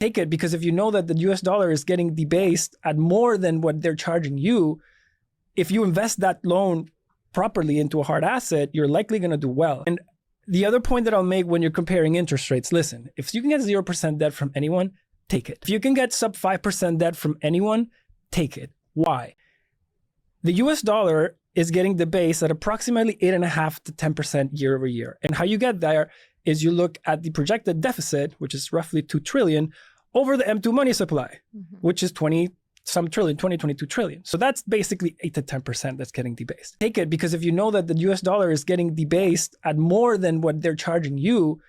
Take it, because if you know that the US dollar is getting debased at more than what they're charging you, if you invest that loan properly into a hard asset, you're likely going to do well. And the other point that I'll make when you're comparing interest rates, listen, if you can get 0% debt from anyone, take it. If you can get sub 5% debt from anyone, take it. Why? The US dollar is getting debased at approximately 8.5 to 10% year over year. And how you get there is you look at the projected deficit, which is roughly 2 trillion, over the M2 money supply, which is 22 trillion. So that's basically 8 to 10% that's getting debased. Take it, because if you know that the US dollar is getting debased at more than what they're charging you,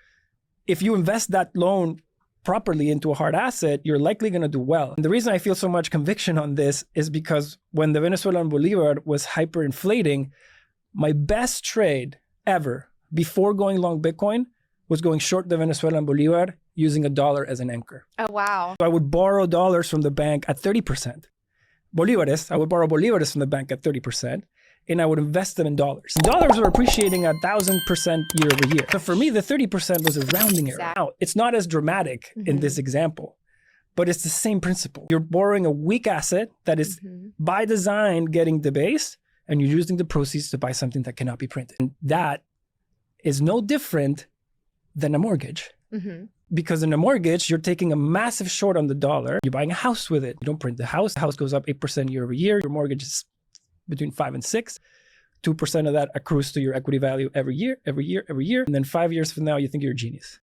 if you invest that loan properly into a hard asset, you're likely going to do well. And the reason I feel so much conviction on this is because when the Venezuelan Bolivar was hyperinflating, my best trade ever before going long Bitcoin was going short the Venezuelan Bolivar using a dollar as an anchor. Oh, wow. So I would borrow dollars from the bank at 30%. Bolivares, I would borrow Bolivares from the bank at 30%, and I would invest them in dollars. Dollars were appreciating 1,000% year over year. So for me, the 30% was a rounding error. Now, it's not as dramatic in this example, but it's the same principle. You're borrowing a weak asset that is by design getting debased, and you're using the proceeds to buy something that cannot be printed. And that is no different than a mortgage. Because in a mortgage, you're taking a massive short on the dollar. You're buying a house with it. You don't print the house goes up 8% year over year. Your mortgage is between 5 and 6. 2% of that accrues to your equity value every year. And then 5 years from now, you think you're a genius.